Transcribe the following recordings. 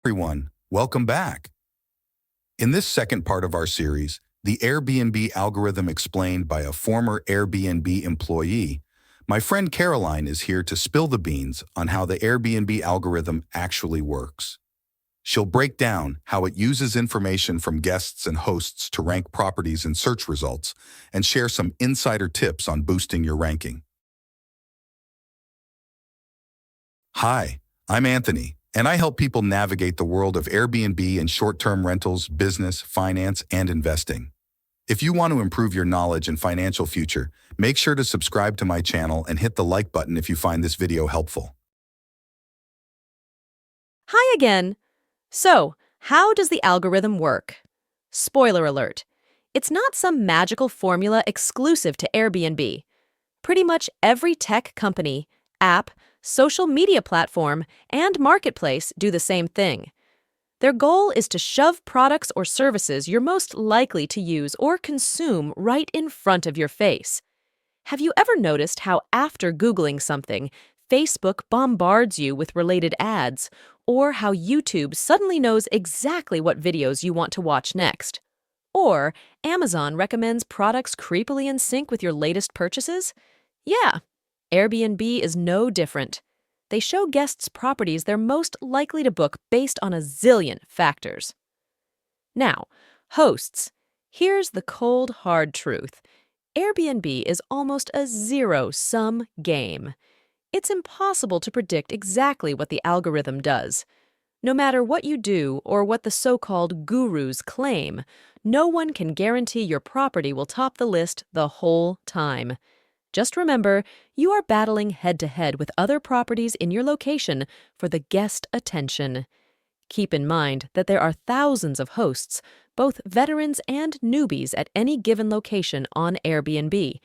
Everyone, welcome back. In this second part of our series, the Airbnb algorithm explained by a former Airbnb employee, my friend Caroline is here to spill the beans on how the Airbnb algorithm actually works. She'll break down how it uses information from guests and hosts to rank properties in search results and share some insider tips on boosting your ranking. Hi, I'm Anthony, and I help people navigate the world of Airbnb and short-term rentals, business, finance, and investing. If you want to improve your knowledge and financial future, make sure to subscribe to my channel and hit the like button if you find this video helpful. Hi again! So, how does the algorithm work? Spoiler alert, it's not some magical formula exclusive to Airbnb. Pretty much every tech company, app, social media platform, and marketplace do the same thing. Their goal is to shove products or services you're most likely to use or consume right in front of your face. Have you ever noticed how after Googling something, Facebook bombards you with related ads, or how YouTube suddenly knows exactly what videos you want to watch next? Or Amazon recommends products creepily in sync with your latest purchases? Yeah, Airbnb is no different. They show guests properties they're most likely to book based on a zillion factors. Now, hosts. Here's the cold, hard truth. Airbnb is almost a zero-sum game. It's impossible to predict exactly what the algorithm does. No matter what you do or what the so-called gurus claim, no one can guarantee your property will top the list the whole time. Just remember, you are battling head-to-head with other properties in your location for the guest attention. Keep in mind that there are thousands of hosts, both veterans and newbies at any given location on Airbnb,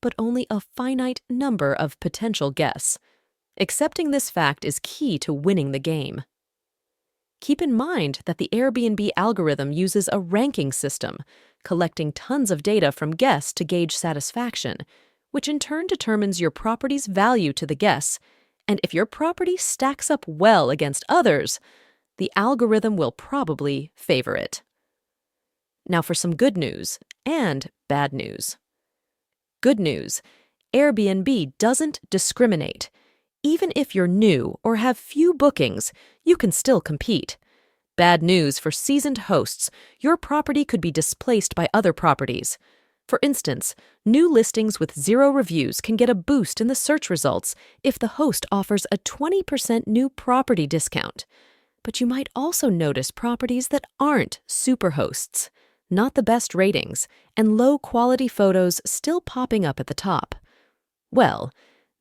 but only a finite number of potential guests. Accepting this fact is key to winning the game. Keep in mind that the Airbnb algorithm uses a ranking system, collecting tons of data from guests to gauge satisfaction, which in turn determines your property's value to the guests. And if your property stacks up well against others, the algorithm will probably favor it. Now for some good news and bad news. Good news, Airbnb doesn't discriminate. Even if you're new or have few bookings, you can still compete. Bad news for seasoned hosts, your property could be displaced by other properties. For instance, new listings with 0 reviews can get a boost in the search results if the host offers a 20% new property discount. But you might also notice properties that aren't superhosts, not the best ratings, and low-quality photos still popping up at the top. Well,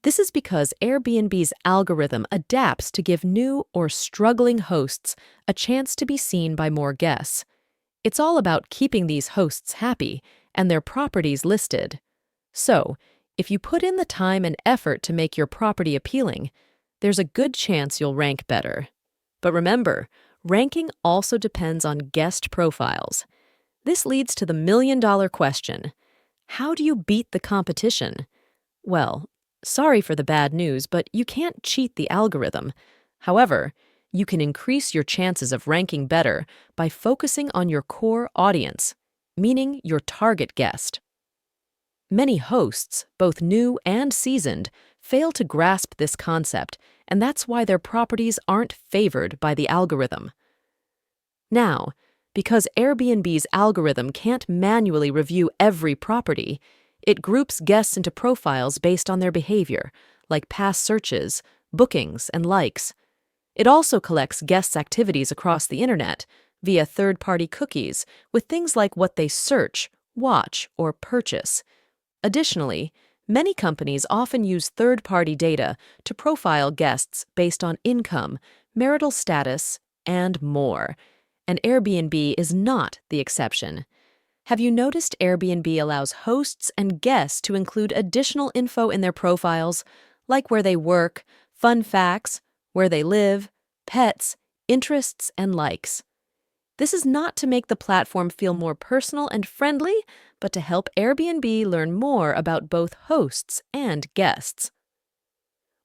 this is because Airbnb's algorithm adapts to give new or struggling hosts a chance to be seen by more guests. It's all about keeping these hosts happy and their properties listed. So, if you put in the time and effort to make your property appealing, there's a good chance you'll rank better. But remember, ranking also depends on guest profiles. This leads to the million-dollar question. How do you beat the competition? Well, sorry for the bad news, but you can't cheat the algorithm. However, you can increase your chances of ranking better by focusing on your core audience, meaning your target guest. Many hosts, both new and seasoned, fail to grasp this concept, and that's why their properties aren't favored by the algorithm. Now, because Airbnb's algorithm can't manually review every property, it groups guests into profiles based on their behavior, like past searches, bookings, and likes. It also collects guests' activities across the internet via third-party cookies with things like what they search, watch, or purchase. Additionally, many companies often use third-party data to profile guests based on income, marital status, and more. And Airbnb is not the exception. Have you noticed Airbnb allows hosts and guests to include additional info in their profiles, like where they work, fun facts, where they live, pets, interests, and likes? This is not to make the platform feel more personal and friendly, but to help Airbnb learn more about both hosts and guests.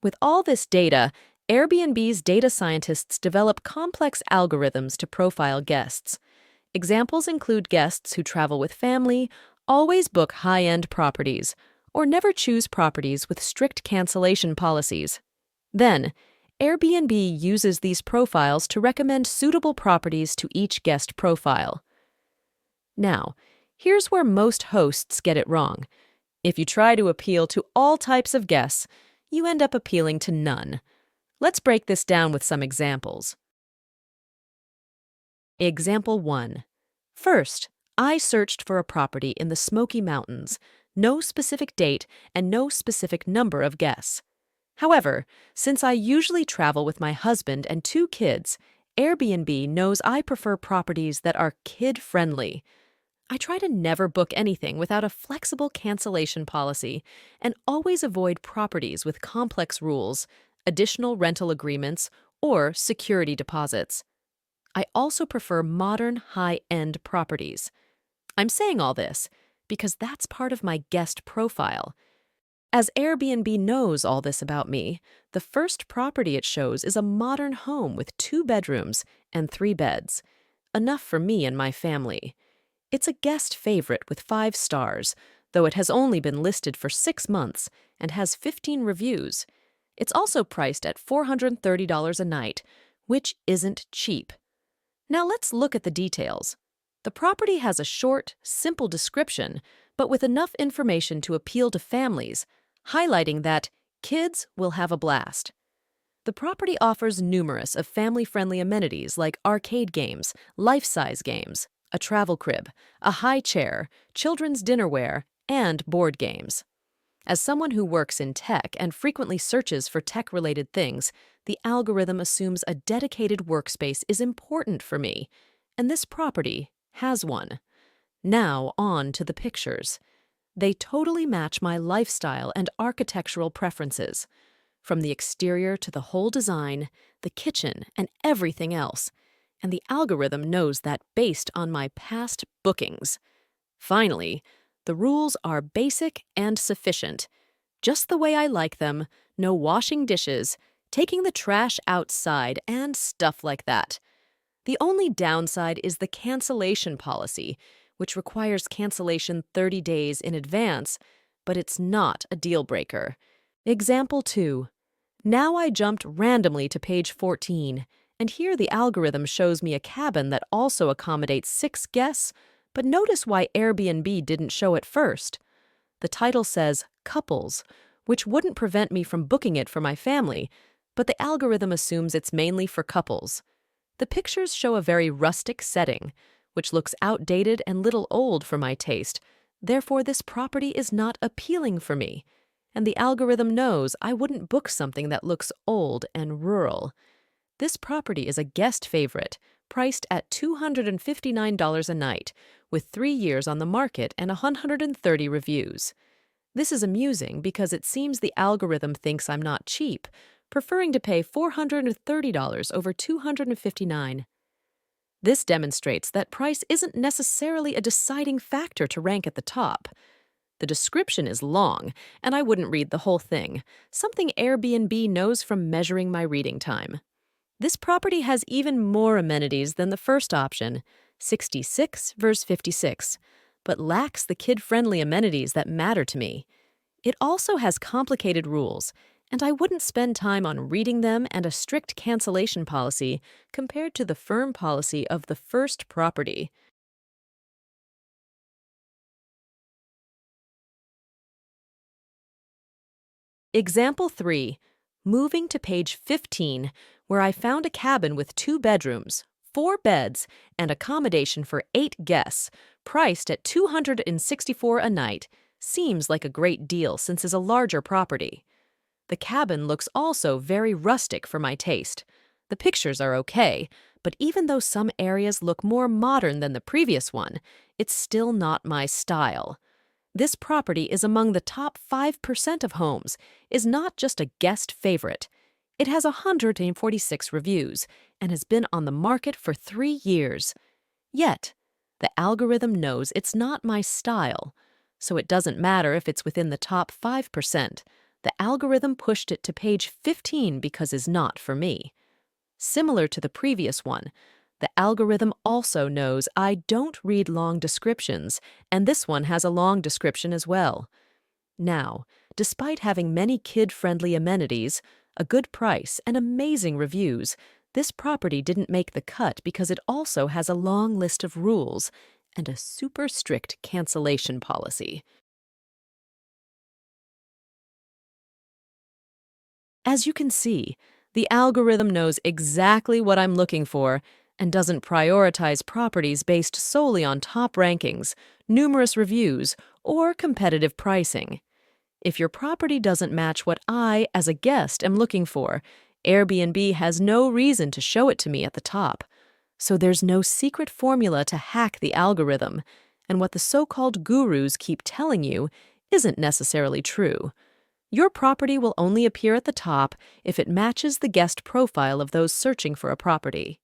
With all this data, Airbnb's data scientists develop complex algorithms to profile guests. Examples include guests who travel with family, always book high-end properties, or never choose properties with strict cancellation policies. Then, Airbnb uses these profiles to recommend suitable properties to each guest profile. Now, here's where most hosts get it wrong. If you try to appeal to all types of guests, you end up appealing to none. Let's break this down with some examples. Example 1. First, I searched for a property in the Smoky Mountains, no specific date and no specific number of guests. However, since I usually travel with my husband and 2 kids, Airbnb knows I prefer properties that are kid-friendly. I try to never book anything without a flexible cancellation policy and always avoid properties with complex rules, additional rental agreements, or security deposits. I also prefer modern, high-end properties. I'm saying all this because that's part of my guest profile. As Airbnb knows all this about me, the first property it shows is a modern home with 2 bedrooms and 3 beds, enough for me and my family. It's a guest favorite with 5 stars, though it has only been listed for 6 months and has 15 reviews. It's also priced at $430 a night, which isn't cheap. Now let's look at the details. The property has a short, simple description, but with enough information to appeal to families, highlighting that kids will have a blast. The property offers numerous of family-friendly amenities like arcade games, life-size games, a travel crib, a high chair, children's dinnerware, and board games. As someone who works in tech and frequently searches for tech-related things, the algorithm assumes a dedicated workspace is important for me, and this property has one. Now on to the pictures. They totally match my lifestyle and architectural preferences. From the exterior to the whole design, the kitchen, and everything else. And the algorithm knows that based on my past bookings. Finally, the rules are basic and sufficient. Just the way I like them, no washing dishes, taking the trash outside, and stuff like that. The only downside is the cancellation policy, which requires cancellation 30 days in advance, but it's not a deal breaker. Example 2. Now I jumped randomly to page 14, and here the algorithm shows me a cabin that also accommodates 6 guests, but notice why Airbnb didn't show it first. The title says couples, which wouldn't prevent me from booking it for my family, but the algorithm assumes it's mainly for couples. The pictures show a very rustic setting, which looks outdated and little old for my taste. Therefore, this property is not appealing for me, and the algorithm knows I wouldn't book something that looks old and rural. This property is a guest favorite, priced at $259 a night, with 3 years on the market and 130 reviews. This is amusing because it seems the algorithm thinks I'm not cheap, preferring to pay $430 over $259. This demonstrates that price isn't necessarily a deciding factor to rank at the top. The description is long, and I wouldn't read the whole thing, something Airbnb knows from measuring my reading time. This property has even more amenities than the first option, 66 versus 56, but lacks the kid-friendly amenities that matter to me. It also has complicated rules, and I wouldn't spend time on reading them and a strict cancellation policy compared to the firm policy of the first property. Example 3. Moving to page 15, where I found a cabin with 2 bedrooms, 4 beds, and accommodation for 8 guests, priced at $264 a night, seems like a great deal since it's a larger property. The cabin looks also very rustic for my taste. The pictures are okay, but even though some areas look more modern than the previous one, it's still not my style. This property is among the top 5% of homes, is not just a guest favorite. It has 146 reviews and has been on the market for 3 years. Yet, the algorithm knows it's not my style, so it doesn't matter if it's within the top 5%. the algorithm pushed it to page 15 because is not for me. Similar to the previous one, the algorithm also knows I don't read long descriptions, and this one has a long description as well. Now, despite having many kid-friendly amenities, a good price, and amazing reviews, this property didn't make the cut because it also has a long list of rules and a super strict cancellation policy. As you can see, the algorithm knows exactly what I'm looking for and doesn't prioritize properties based solely on top rankings, numerous reviews, or competitive pricing. If your property doesn't match what I, as a guest, am looking for, Airbnb has no reason to show it to me at the top. So there's no secret formula to hack the algorithm, and what the so-called gurus keep telling you isn't necessarily true. Your property will only appear at the top if it matches the guest profile of those searching for a property.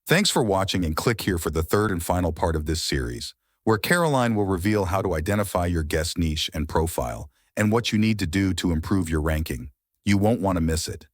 Thanks for watching, and click here for the third and final part of this series, where Caroline will reveal how to identify your guest niche and profile and what you need to do to improve your ranking. You won't want to miss it.